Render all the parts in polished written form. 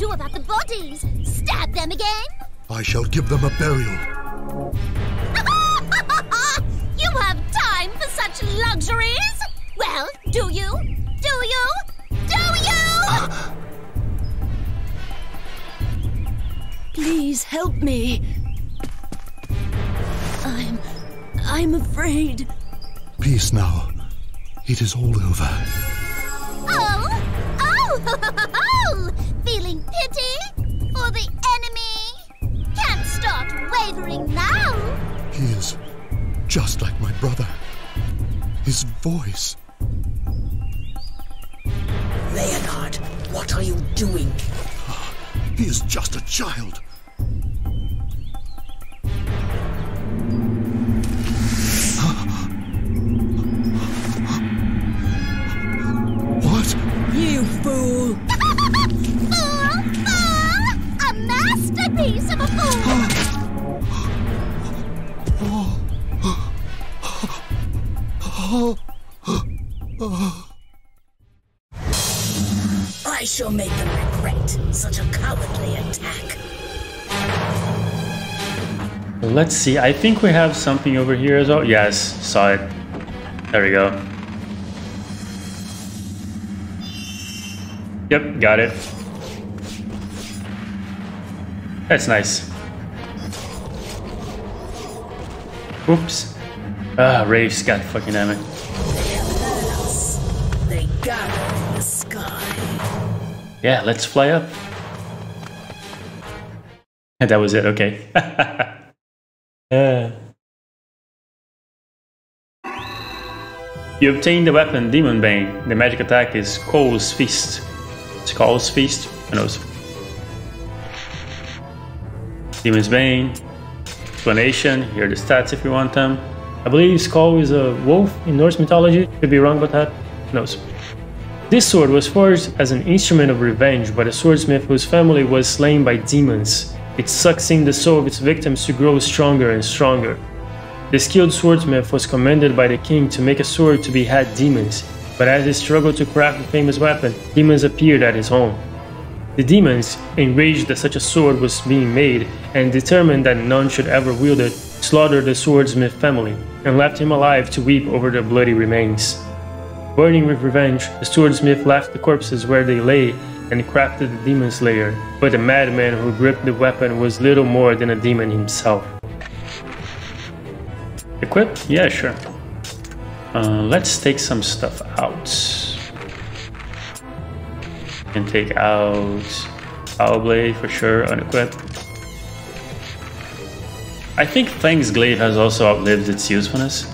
do about the bodies? Stab them again? I shall give them a burial. You have time for such luxuries? Well, do you? Do you? Do you? Please help me. I'm afraid. Peace now. It is all over. Oh! Oh! Feeling pity for the enemy? Can't start wavering now. He is just like my brother. His voice. Leonard, what are you doing? He is just a child. What? You fool! Fool! A masterpiece of a fool! I shall make them regret such a cowardly attack. Let's see, I think we have something over here as well. Yes, saw it. There we go. Yep, got it. That's nice. Oops. Ah, Rafe's got fucking damn it. They have heard us. They gather in the sky. Yeah, let's fly up. And that was it, okay. You obtain the weapon Demon Bane. The magic attack is Cole's Feast. It's Cole's Feast? Who knows? Demon's Bane. Explanation. Here are the stats if you want them. I believe Skull is a wolf in Norse mythology. Could be wrong about that. Who knows? This sword was forged as an instrument of revenge by a swordsmith whose family was slain by demons. It sucks in the soul of its victims to grow stronger and stronger. The skilled swordsmith was commended by the king to make a sword to behead demons, but as he struggled to craft the famous weapon, demons appeared at his home. The demons, enraged that such a sword was being made and determined that none should ever wield it, slaughtered the swordsmith family and left him alive to weep over their bloody remains. Burning with revenge, the swordsmith left the corpses where they lay and crafted the demon slayer, but the madman who gripped the weapon was little more than a demon himself. Equip? Yeah, sure. Let's take some stuff out. Can take out Power Blade for sure, unequip. I think Fang's Glaive has also outlived its usefulness.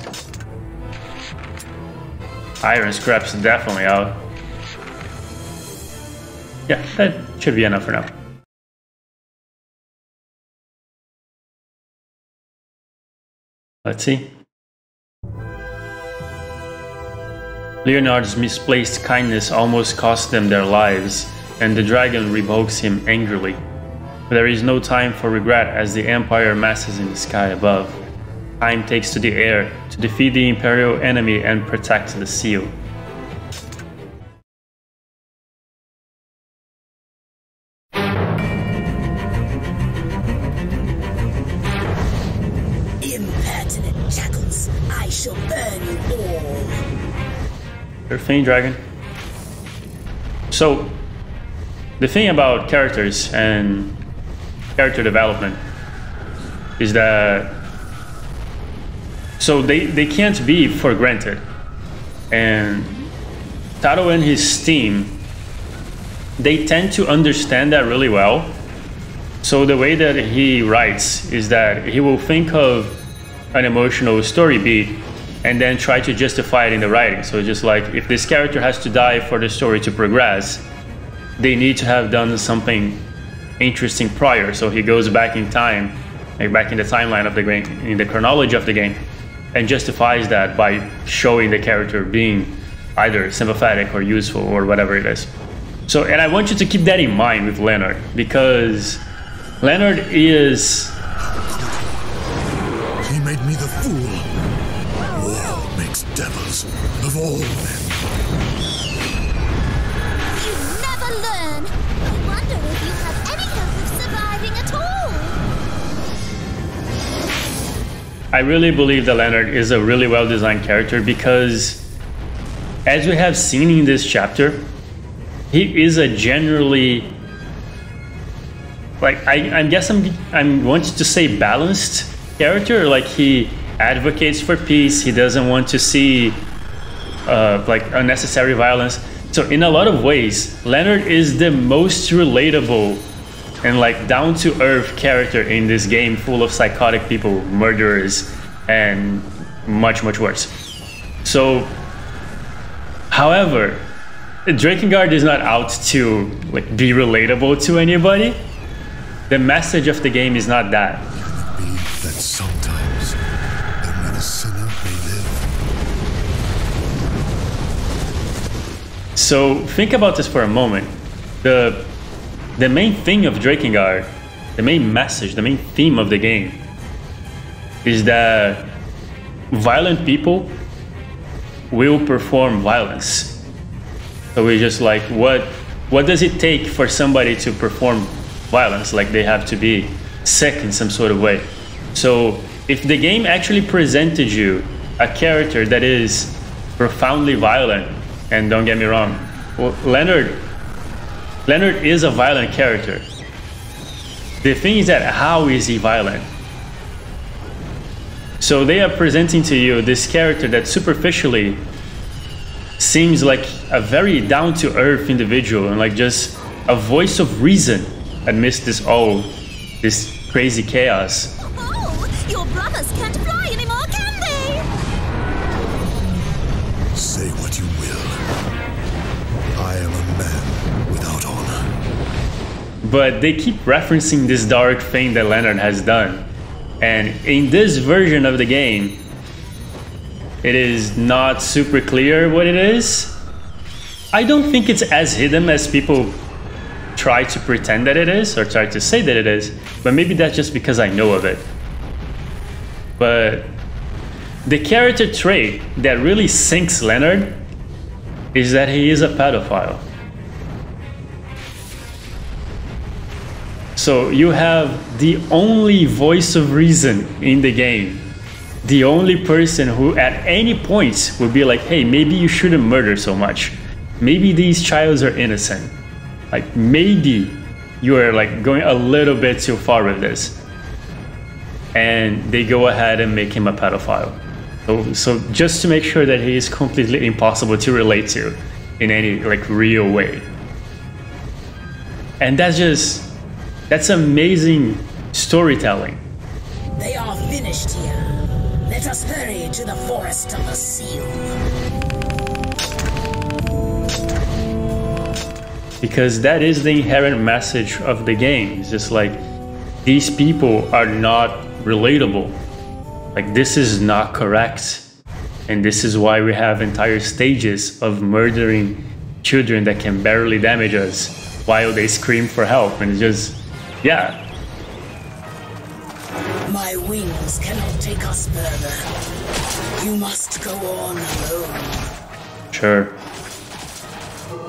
Iron Scrap's definitely out. Yeah, that should be enough for now. Let's see. Leonard's misplaced kindness almost cost them their lives, and the dragon revokes him angrily. But there is no time for regret as the Empire masses in the sky above. Time takes to the air to defeat the Imperial enemy and protect the seal. Impertinent jackals, I shall burn you all. You're Fang Dragon. So, the thing about characters and character development is that so they can't be for granted, and Taro and his team, they tend to understand that really well. So the way that he writes is that he will think of an emotional story beat and then try to justify it in the writing. So just like, if this character has to die for the story to progress, they need to have done something interesting prior. So he goes back in time, like back in the timeline of the game, in the chronology of the game, and justifies that by showing the character being either sympathetic or useful or whatever it is. So, and I want you to keep that in mind with Leonard, because Leonard is... He made me the fool. War makes devils of all men. You never learn. I wonder if you I really believe that Leonard is a really well-designed character because, as we have seen in this chapter, he is a generally, like, I guess I'm wanting to say balanced character. Like, he advocates for peace. He doesn't want to see like unnecessary violence. So in a lot of ways, Leonard is the most relatable and like down-to-earth character in this game, full of psychotic people, murderers, and much worse. So, however, Drakengard is not out to like be relatable to anybody. The message of the game is not that. Can it be that sometimes only the sinner may live? So think about this for a moment. The main thing of Drakengard, the main message, the main theme of the game is that violent people will perform violence. So we just like, what does it take for somebody to perform violence? Like, they have to be sick in some sort of way. So if the game actually presented you a character that is profoundly violent, and don't get me wrong, well, Leonard is a violent character. The thing is that how is he violent? So they are presenting to you this character that superficially seems like a very down-to-earth individual and like just a voice of reason amidst this crazy chaos. Oh, your brothers can't fly anymore, can they? Say what you will. I am a man without honor. But they keep referencing this dark thing that Leonard has done. And in this version of the game, it is not super clear what it is. I don't think it's as hidden as people try to pretend that it is, or try to say that it is, but maybe that's just because I know of it. But the character trait that really sinks Leonard is that he is a pedophile. So you have the only voice of reason in the game, the only person who at any point would be like, hey, maybe you shouldn't murder so much. Maybe these childs are innocent. Like, maybe you are like going a little bit too far with this. And they go ahead and make him a pedophile. So just to make sure that he is completely impossible to relate to in any like real way. And that's amazing storytelling. They are finished here. Let us hurry to the forest of the seal. Because that is the inherent message of the game. It's just like, these people are not relatable. Like, this is not correct. And this is why we have entire stages of murdering children that can barely damage us while they scream for help. And it's just, yeah. My wings cannot take us further. You must go on alone. Sure.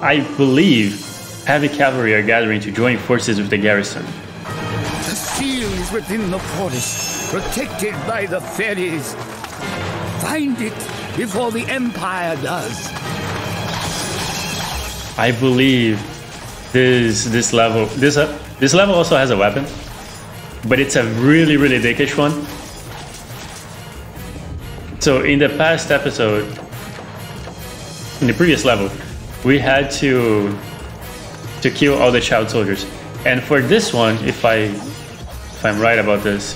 I believe heavy cavalry are gathering to join forces with the garrison. The seal is within the forest, protected by the fairies. Find it before the Empire does. I believe this level also has a weapon, but it's a really dickish one. So in the past episode, in the previous level, we had to kill all the child soldiers, and for this one, if I'm right about this,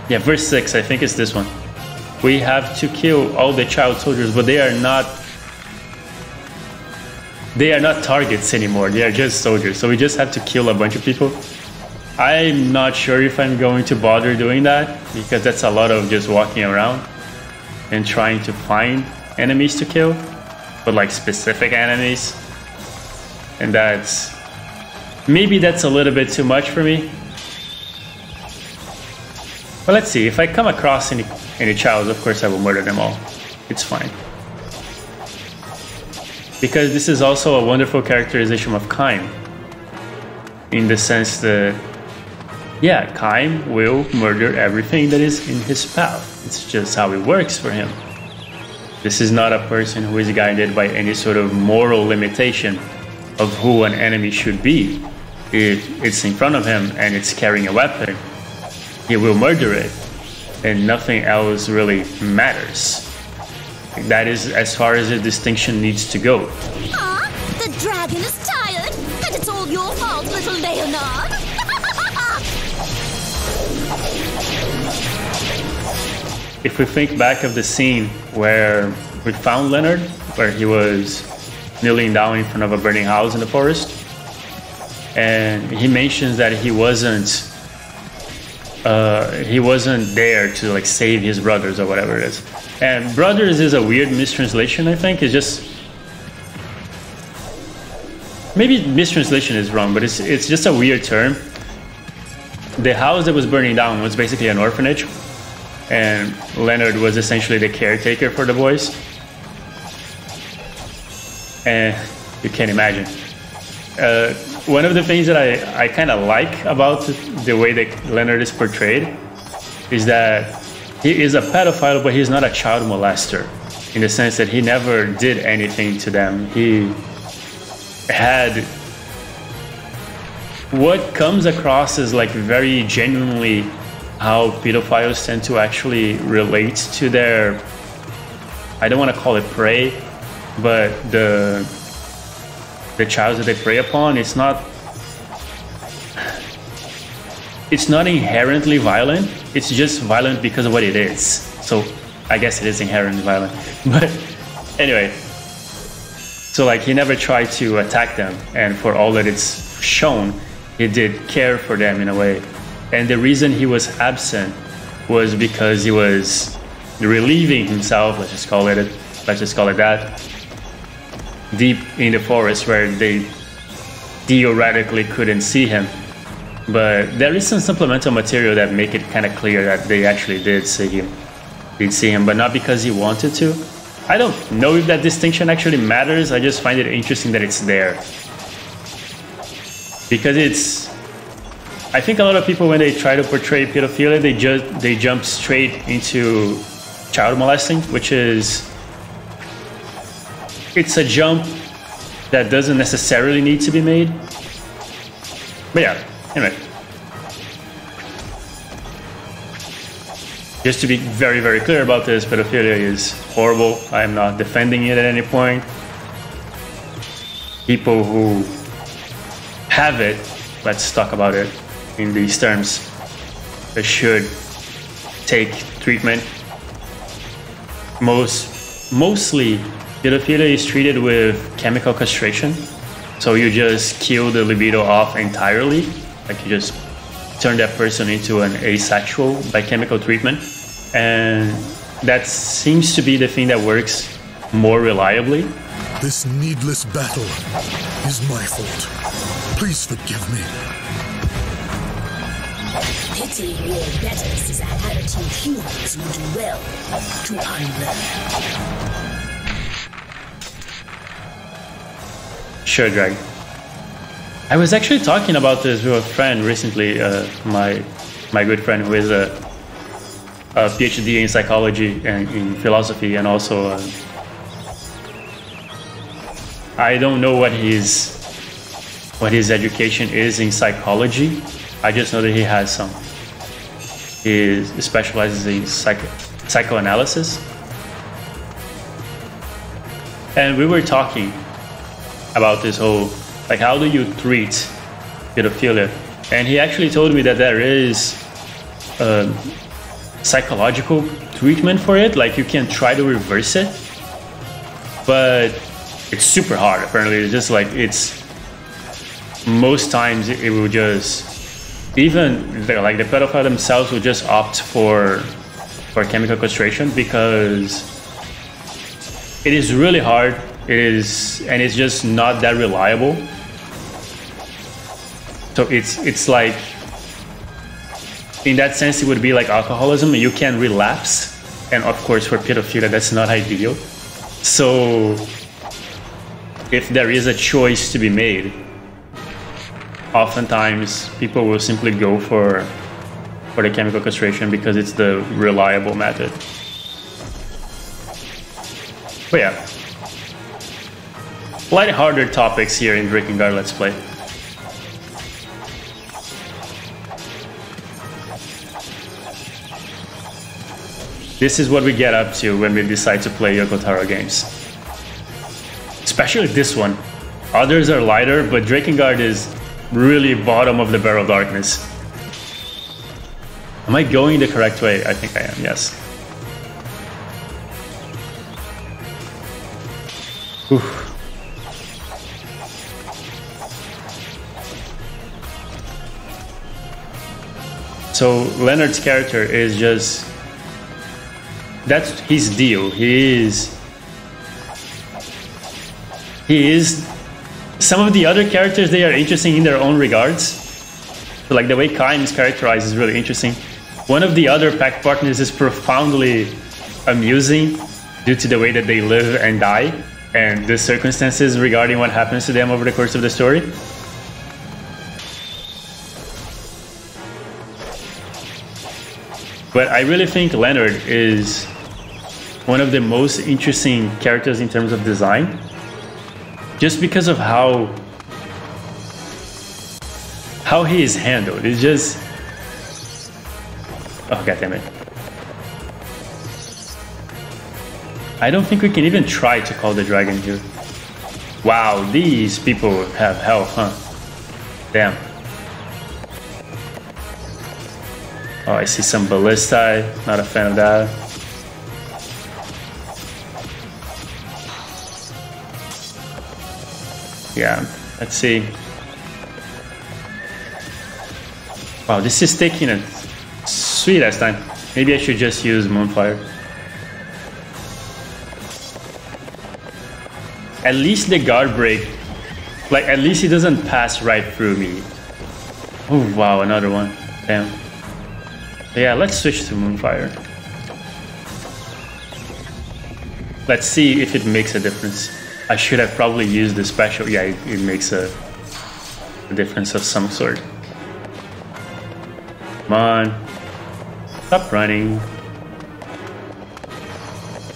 yeah, verse 6, I think it's this one. We have to kill all the child soldiers, but they are not targets anymore. They are just soldiers. So we just have to kill a bunch of people. I'm not sure if I'm going to bother doing that, because that's a lot of just walking around and trying to find enemies to kill, but like specific enemies. And maybe that's a little bit too much for me. But let's see, if I come across any childs, of course I will murder them all. It's fine. Because this is also a wonderful characterization of Kain, in the sense that yeah, Kaim will murder everything that is in his path. It's just how it works for him. This is not a person who is guided by any sort of moral limitation of who an enemy should be. If it's in front of him and it's carrying a weapon, he will murder it, and nothing else really matters. That is as far as the distinction needs to go. Huh? The dragon is tired, and it's all your fault, little Leonard. If we think back of the scene where we found Leonard, where he was kneeling down in front of a burning house in the forest, and he mentions that he wasn't there to like save his brothers or whatever it is. And brothers is a weird mistranslation, I think. It's just, maybe mistranslation is wrong, but it's just a weird term. The house that was burning down was basically an orphanage, and Leonard was essentially the caretaker for the boys. And you can imagine. One of the things that I kind of like about the way that Leonard is portrayed is that he is a pedophile, but he's not a child molester, in the sense that he never did anything to them. He had what comes across as like very genuinely how pedophiles tend to actually relate to their, I don't want to call it prey, but the child that they prey upon. It's not inherently violent. It's just violent because of what it is. So I guess it is inherently violent. But anyway, so like he never tried to attack them, and for all that it's shown, he did care for them in a way. And the reason he was absent was because he was relieving himself, let's just call it that, deep in the forest where they theoretically couldn't see him. But there is some supplemental material that make it kind of clear that they actually did see him, but not because he wanted to. I don't know if that distinction actually matters. I just find it interesting that it's there, because I think a lot of people, when they try to portray pedophilia, they jump straight into child molesting, which is, it's a jump that doesn't necessarily need to be made. But yeah, anyway. Just to be very, very clear about this, pedophilia is horrible. I am not defending it at any point. People who have it, let's talk about it in these terms, they should take treatment. Mostly, pedophilia is treated with chemical castration. So you just kill the libido off entirely. Like you just turn that person into an asexual by chemical treatment. And that seems to be the thing that works more reliably. This needless battle is my fault. Please forgive me. Pity your betters is a attitude humans would do well to unlearn. Sure, Drag. I was actually talking about this with a friend recently, my good friend who is a PhD in psychology and in philosophy, and also I don't know what his education is in psychology. I just know that he has some. He specializes in psychoanalysis. And we were talking about this whole, like, how do you treat pedophilia? And he actually told me that there is psychological treatment for it. Like, you can try to reverse it, but it's super hard. Apparently, it's just like, most times it will just, even like the pedophile themselves will just opt for chemical castration, because it is really hard. It is, and it's just not that reliable. So it's like, in that sense, it would be like alcoholism. You can relapse, and of course for pedophilia that's not ideal. So if there is a choice to be made, oftentimes people will simply go for the chemical castration because it's the reliable method. But yeah, lighthearted topics here in Drakengard Let's Play. This is what we get up to when we decide to play Yoko Taro games. Especially this one. Others are lighter, but Drakengard is really bottom of the barrel darkness. Am I going the correct way? I think I am, yes. Oof. So Leonard's character is just... that's his deal. He is... Some of the other characters, they are interesting in their own regards. So like the way Kaim is characterized is really interesting. One of the other pack partners is profoundly amusing due to the way that they live and die and the circumstances regarding what happens to them over the course of the story. But I really think Leonard is one of the most interesting characters in terms of design, just because of how he is handled. It's just... oh, goddammit. I don't think we can even try to call the dragon here. Wow, these people have health, huh? Damn. Oh, I see some ballistae. Not a fan of that. Yeah, let's see. Wow, this is taking a sweet ass time. Maybe I should just use Moonfire. At least the guard break, like at least it doesn't pass right through me. Oh wow, another one. Damn. Yeah, let's switch to Moonfire. Let's see if it makes a difference. I should have probably used the special. Yeah, it makes a difference of some sort. Come on. Stop running.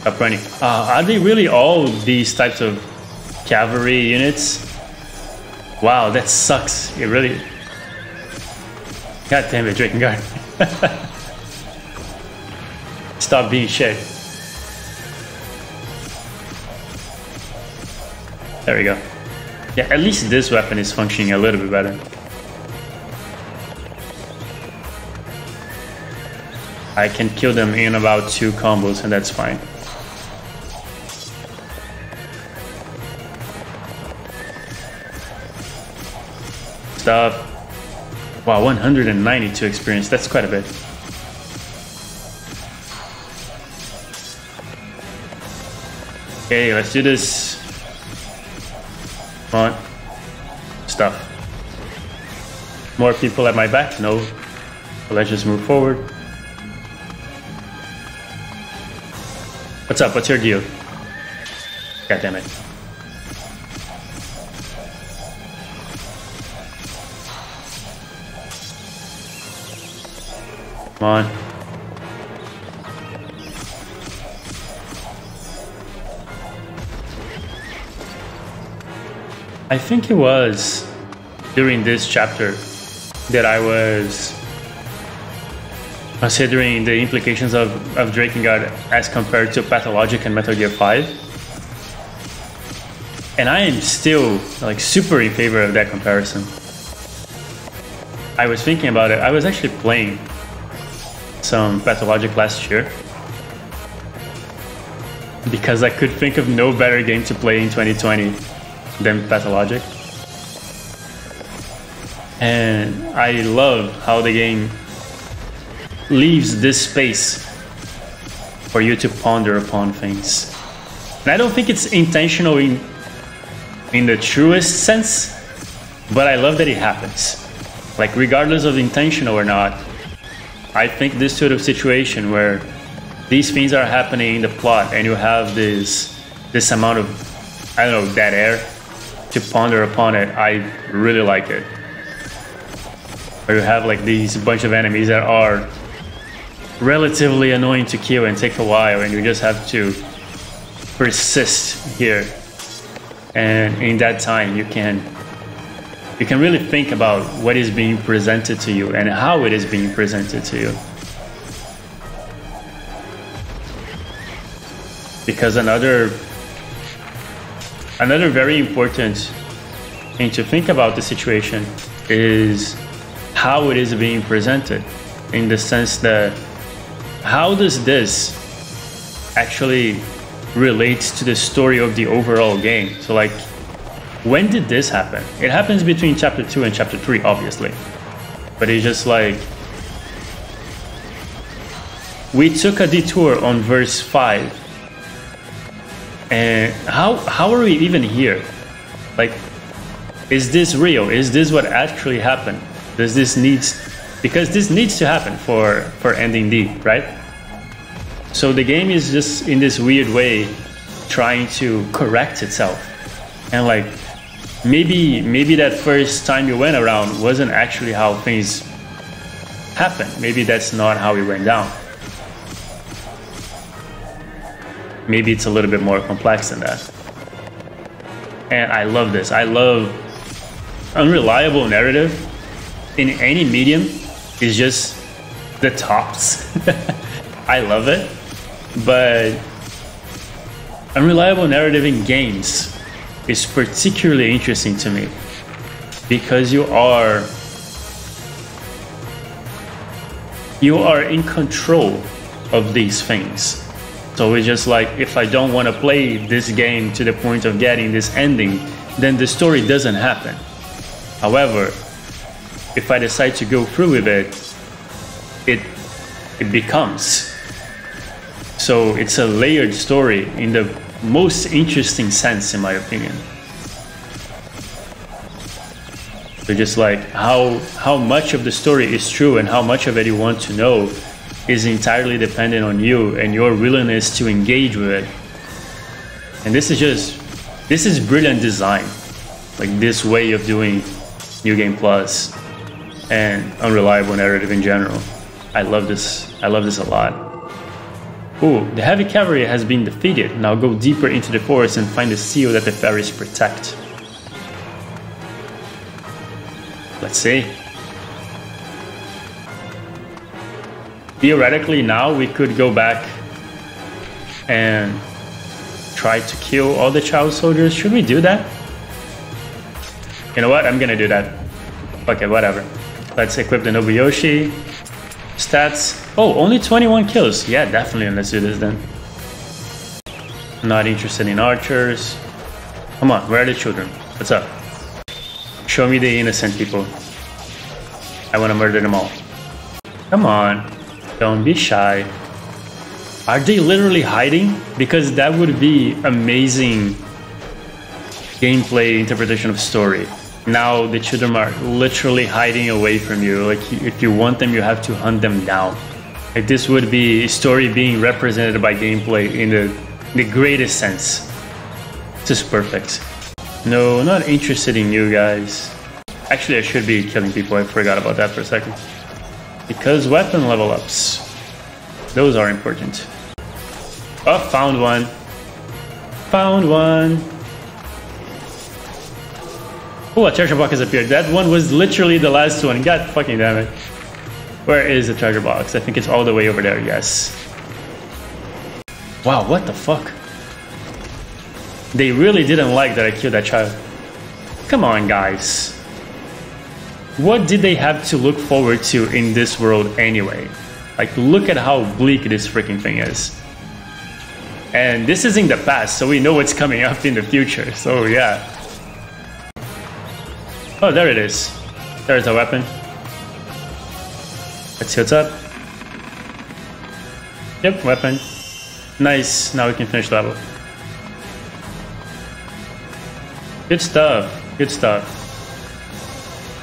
Stop running. Are they really all these types of cavalry units? Wow, that sucks. It really... God damn it, Drakengard. Stop being shit. There we go. Yeah, at least this weapon is functioning a little bit better. I can kill them in about 2 combos and that's fine. Stuff. Wow, 192 experience. That's quite a bit. Okay, let's do this. Come on. Stuff. More people at my back? No. So let's just move forward. What's up? What's your deal? God damn it. Come on. I think it was during this chapter that I was considering the implications of Drakengard as compared to Pathologic and Metal Gear 5. And I am still like super in favor of that comparison. I was thinking about it. I was actually playing some Pathologic last year because I could think of no better game to play in 2020 than Pathologic. And I love how the game leaves this space for you to ponder upon things. And I don't think it's intentional in the truest sense, but I love that it happens. Like regardless of intentional or not, I think this sort of situation where these things are happening in the plot and you have this amount of, I don't know, dead air to ponder upon it, I really like it. where you have like these bunch of enemies that are relatively annoying to kill and take a while, and you just have to persist here. And in that time, you can really think about what is being presented to you and how it is being presented to you. Because another very important thing to think about the situation is how it is being presented, in the sense that how does this actually relate to the story of the overall game? So like, when did this happen? It happens between chapter 2 and chapter 3, obviously. But it's just like, we took a detour on verse 5. And how are we even here? Like, is this real? Is this what actually happened? Does this because this needs to happen for ending D, right? So the game is just in this weird way trying to correct itself. And like, maybe that first time you went around wasn't actually how things happened. Maybe that's not how it went down. Maybe it's a little bit more complex than that. And I love this. I love unreliable narrative in any medium is just the tops. I love it. But unreliable narrative in games is particularly interesting to me, because you are in control of these things. So it's just like, if I don't want to play this game to the point of getting this ending, then the story doesn't happen. However, if I decide to go through with it, it becomes. So it's a layered story in the most interesting sense, in my opinion. So just like how much of the story is true and how much of it you want to know is entirely dependent on you and your willingness to engage with it. And this is brilliant design. Like, this way of doing New Game Plus and unreliable narrative in general. I love this a lot. Ooh, the heavy cavalry has been defeated. Now go deeper into the forest and find the seal that the fairies protect. Let's see. Theoretically, now we could go back and try to kill all the child soldiers. Should we do that? You know what? I'm gonna do that. Okay, whatever. Let's equip the Nobuyoshi. Stats. Oh, only 21 kills. Yeah, definitely. Let's do this then. Not interested in archers. Come on, where are the children? What's up? Show me the innocent people. I want to murder them all. Come on. Don't be shy. Are they literally hiding? Because that would be amazing gameplay interpretation of story. Now the children are literally hiding away from you. Like, if you want them, you have to hunt them down. Like, this would be story being represented by gameplay in the greatest sense. This is perfect. No, not interested in you guys. Actually, I should be killing people. I forgot about that for a second. Because weapon level ups, those are important. Oh, found one. Found one. Oh, a treasure box has appeared. That one was literally the last one. God fucking damn it. Where is the treasure box? I think it's all the way over there, yes. Wow, what the fuck? They really didn't like that I killed that child. Come on, guys. What did they have to look forward to in this world anyway? Like, look at how bleak this freaking thing is. And this is in the past, so we know what's coming up in the future, so yeah. Oh, there it is. There's a weapon. Let's see what's up. Yep, weapon. Nice, now we can finish level. Good stuff, good stuff.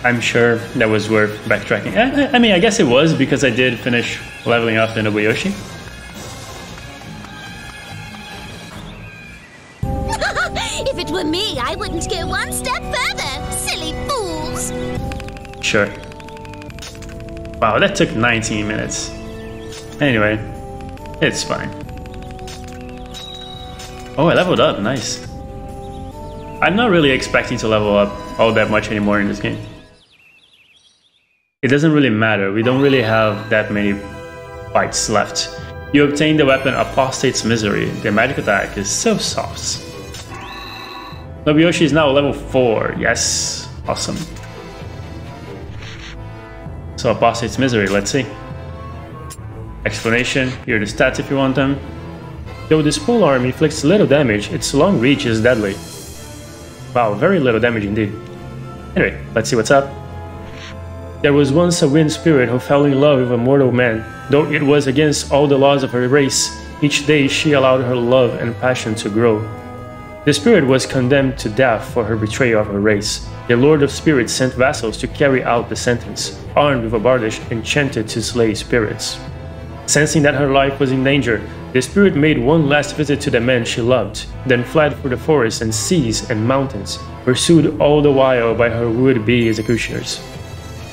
I'm sure that was worth backtracking. I mean, I guess it was, because I did finish leveling up in Nobuyoshi. If it were me, I wouldn't go one step further. Silly fools. Sure. Wow, that took 19 minutes. Anyway, it's fine. Oh, I leveled up, nice. I'm not really expecting to level up all that much anymore in this game. It doesn't really matter, we don't really have that many fights left. You obtain the weapon Apostate's Misery. The magic attack is so soft. Nobuyoshi is now level 4, yes, awesome. So Apostate's Misery, let's see. Explanation, here are the stats if you want them. Though this full arm inflicts little damage, its long reach is deadly. Wow, very little damage indeed. Anyway, let's see what's up. There was once a wind spirit who fell in love with a mortal man. Though it was against all the laws of her race, each day she allowed her love and passion to grow. The spirit was condemned to death for her betrayal of her race. The Lord of Spirits sent vassals to carry out the sentence, armed with a bardish enchanted to slay spirits. Sensing that her life was in danger, the spirit made one last visit to the man she loved, then fled through the forests and seas and mountains, pursued all the while by her would-be executioners.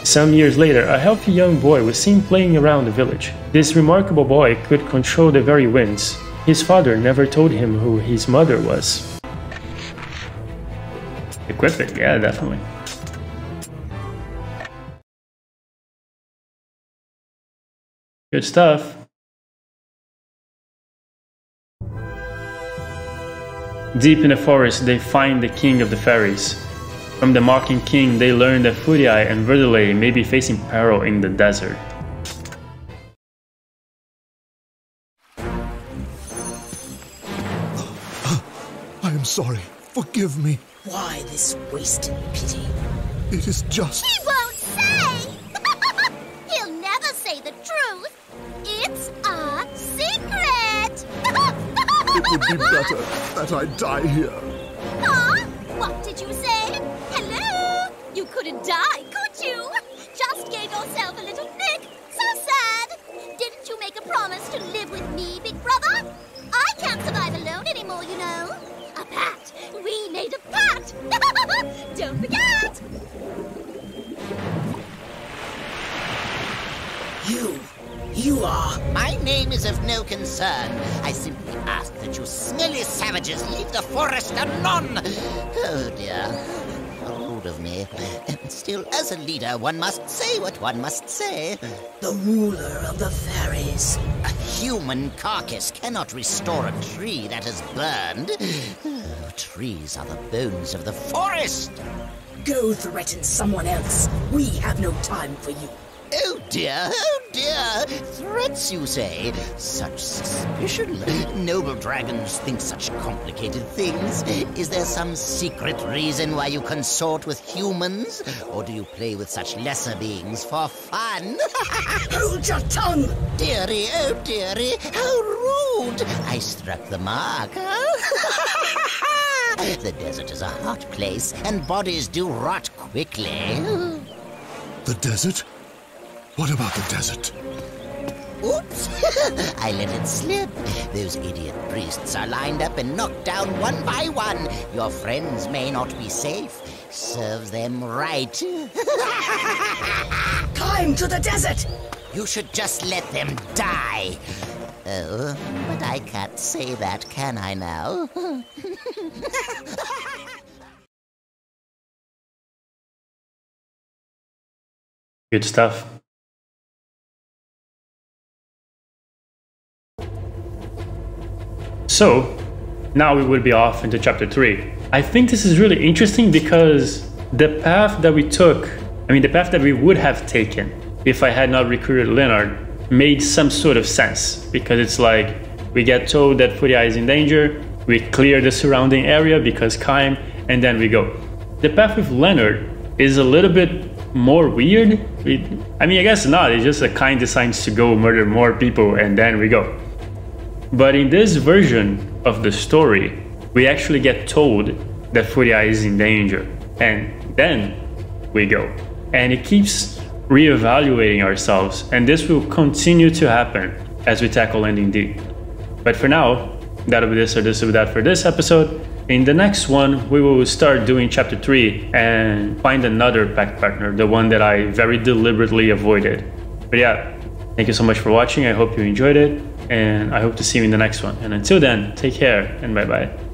Some years later, a healthy young boy was seen playing around the village. This remarkable boy could control the very winds. His father never told him who his mother was. Equip it, yeah, definitely. Good stuff. Deep in the forest, they find the king of the fairies. From the mocking king, they learn that Furii and Verdelei may be facing peril in the desert. I am sorry. Forgive me. Why this wasted pity? It is just... He won't say! He'll never say the truth. It's a secret! It would be better that I die here. Huh? What did you say? Hello? You couldn't die, could you? Just gave yourself a little nick. So sad. Didn't you make a promise to live with me, big brother? I can't survive alone anymore, you know. A pact. We made a pact. Don't forget. You are... My name is of no concern. I simply ask that you smelly savages leave the forest anon. Oh dear, how rude of me. Still, as a leader, one must say what one must say. the ruler of the fairies. A human carcass cannot restore a tree that has burned. Oh, trees are the bones of the forest. Go threaten someone else. We have no time for you. Oh dear, oh dear! Threats, you say? Such suspicion. Noble dragons think such complicated things. Is there some secret reason why you consort with humans? Or do you play with such lesser beings for fun? Hold your tongue! Dearie, oh dearie, how rude! I struck the mark, huh? The desert is a hot place, and bodies do rot quickly. The desert? What about the desert? Oops! I let it slip. Those idiot priests are lined up and knocked down one by one. Your friends may not be safe. Serves them right. Climb to the desert! You should just let them die. Oh, but I can't say that, can I now? Good stuff. So, now we will be off into chapter 3. I think this is really interesting because the path that we took, the path that we would have taken if I had not recruited Leonard made some sort of sense. Because it's like, we get told that Furii is in danger, we clear the surrounding area because Kaim, and then we go. The path with Leonard is a little bit more weird. I guess not, it's just that Kaim decides to go murder more people and then we go. But in this version of the story, we actually get told that Furii is in danger, and then we go. And it keeps reevaluating ourselves, and this will continue to happen as we tackle Ending D. But for now, that'll be this or this will be that for this episode. In the next one, we will start doing chapter 3 and find another pact partner, the one that I very deliberately avoided. But yeah, thank you so much for watching. I hope you enjoyed it, and I hope to see you in the next one. And until then, take care and bye-bye.